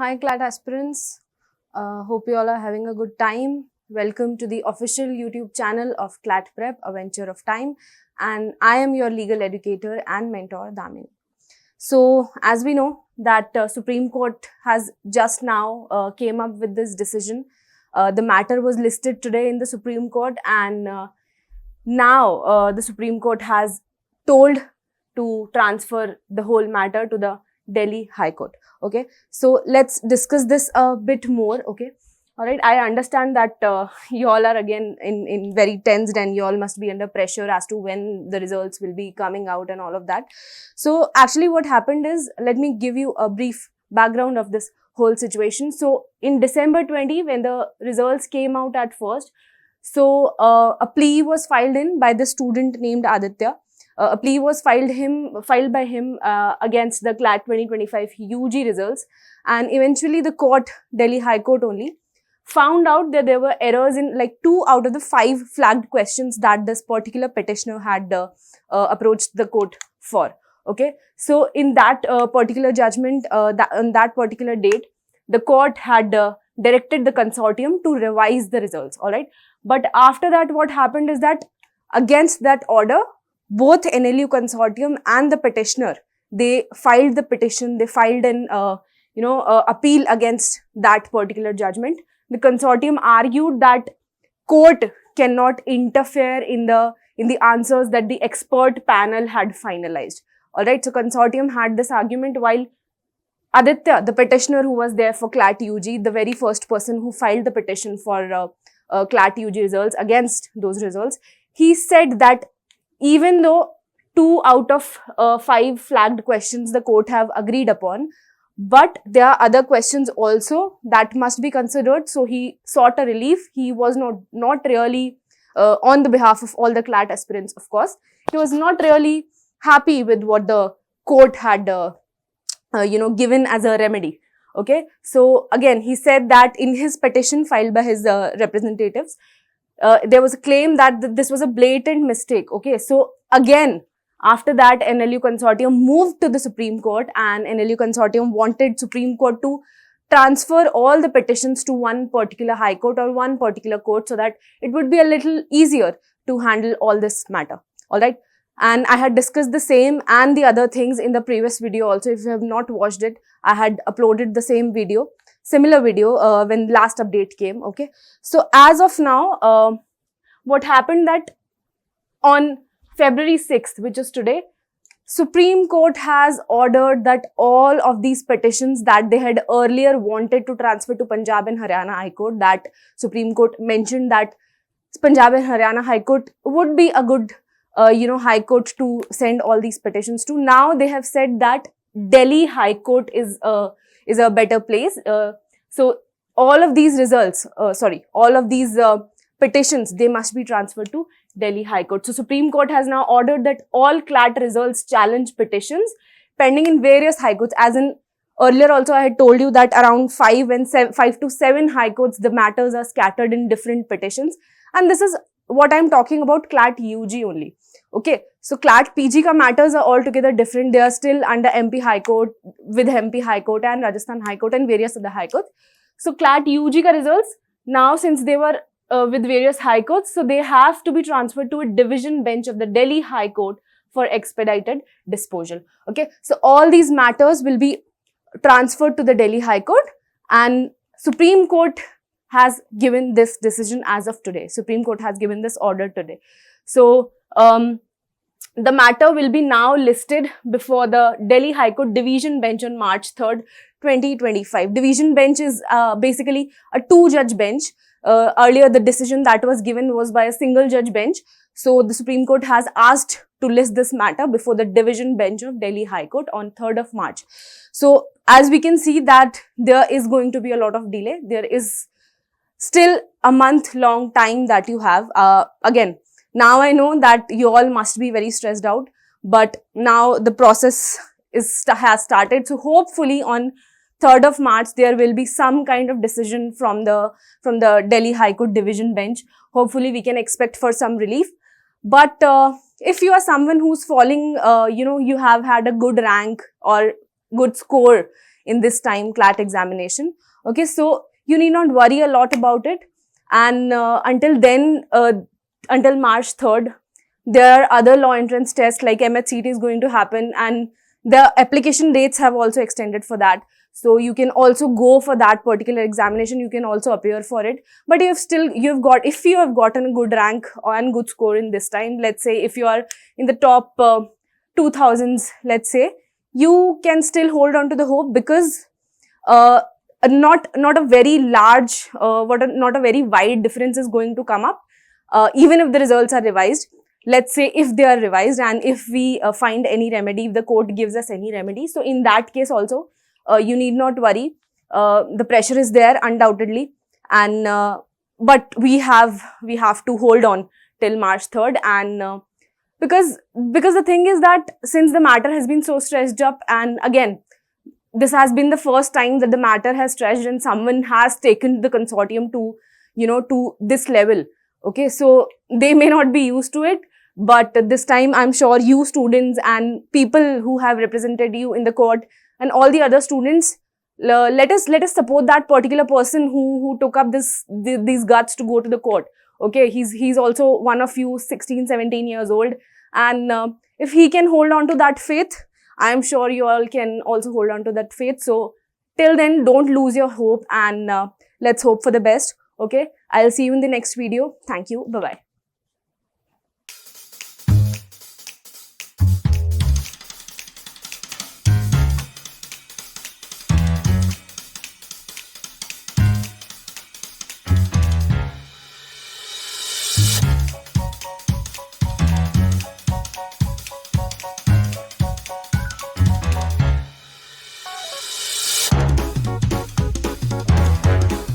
Hi CLAT aspirants, hope you all are having a good time. Welcome to the official YouTube channel of CLAT Prep, A Venture of Time, and I am your legal educator and mentor Damini. So as we know that Supreme Court has just now came up with this decision. The matter was listed today in the Supreme Court, and now the Supreme Court has told to transfer the whole matter to the Delhi High Court. Okay, so let's discuss this a bit more. Okay, all right. I understand that you all are again in very tensed, and you all must be under pressure as to when the results will be coming out and all of that. So actually, what happened is, let me give you a brief background of this whole situation. So in December 20, when the results came out at first, so a plea was filed in by the student named Aditya. A plea was filed by him against the CLAT 2025 UG results, and eventually the court, Delhi High Court only, found out that there were errors in like 2 out of the 5 flagged questions that this particular petitioner had approached the court for. Okay, so in that particular judgment, on that particular date, the court had directed the consortium to revise the results. All right, but after that, what happened is that against that order, both NLU consortium and the petitioner, they filed the petition. They filed an appeal against that particular judgment. The consortium argued that court cannot interfere in the answers that the expert panel had finalized. All right, so consortium had this argument, while Aditya, the petitioner who was there for CLAT UG, the very first person who filed the petition for CLAT UG results against those results, he said that even though 2 out of 5 flagged questions the court have agreed upon, but there are other questions also that must be considered. So he sought a relief. He was not really on the behalf of all the CLAT aspirants, of course. He was not really happy with what the court had given as a remedy. Okay, so again, he said that in his petition filed by his representatives, there was a claim that this was a blatant mistake. Okay, so again, after that, NLU consortium moved to the Supreme Court, and NLU consortium wanted Supreme Court to transfer all the petitions to one particular high court or one particular court, so that it would be a little easier to handle all this matter. All right, and I had discussed the same and the other things in the previous video also. If you have not watched it, I had uploaded the same video, similar video when last update came. Okay, so as of now, what happened that on February 6th, which is today, Supreme Court has ordered that all of these petitions that they had earlier wanted to transfer to Punjab and Haryana High Court, that Supreme Court mentioned that Punjab and Haryana High Court would be a good High Court to send all these petitions to. Now they have said that Delhi High Court is a better place. So all of these results, all of these petitions, they must be transferred to Delhi High Court. So Supreme Court has now ordered that all CLAT results challenge petitions pending in various high courts. As in earlier also, I had told you that around 5 to 7 high courts, the matters are scattered in different petitions. And this is what I'm talking about, CLAT UG only. Okay, so CLAT PG ka matters are altogether different. They are still under MP High Court, with MP High Court and Rajasthan High Court and various other high courts. So CLAT UG ka results, now since they were with various high courts, so they have to be transferred to a division bench of the Delhi High Court for expedited disposal. Okay, so all these matters will be transferred to the Delhi High Court, and Supreme Court has given this decision as of today. Supreme Court has given this order today. So the matter will be now listed before the Delhi High Court division bench on March 3rd, 2025. Division bench is basically a 2-judge bench. Earlier, the decision that was given was by a single judge bench. So the Supreme Court has asked to list this matter before the division bench of Delhi High Court on 3rd of March. So as we can see that there is going to be a lot of delay. There is still a month-long time that you have. Again, now I know that you all must be very stressed out, but now the process has started. So hopefully on 3rd of March, there will be some kind of decision from the Delhi High Court division bench. Hopefully, we can expect for some relief. But if you are someone who's falling, you have had a good rank or good score in this time CLAT examination. Okay, so you need not worry a lot about it. And until then, until March 3rd, there are other law entrance tests like MHCT is going to happen, and the application dates have also extended for that. So you can also go for that particular examination. You can also appear for it. But if you have gotten a good rank and good score in this time, let's say if you are in the top 2000s, let's say, you can still hold on to the hope, because not a very large, not a very wide difference is going to come up, even if the results are revised. Let's say if they are revised, and if we find any remedy, if the court gives us any remedy, so in that case also, you need not worry. The pressure is there undoubtedly, and but we have to hold on till March 3rd, and because the thing is that since the matter has been so stretched up, and again, this has been the first time that the matter has stretched and someone has taken the consortium to, to this level. Okay, so they may not be used to it, but this time I'm sure you students and people who have represented you in the court and all the other students, let us support that particular person who took up these guts to go to the court. Okay, he's also one of you, 16, 17 years old, and if he can hold on to that faith, I'm sure you all can also hold on to that faith. So till then, don't lose your hope, and let's hope for the best. Okay, I'll see you in the next video. Thank you. Bye-bye.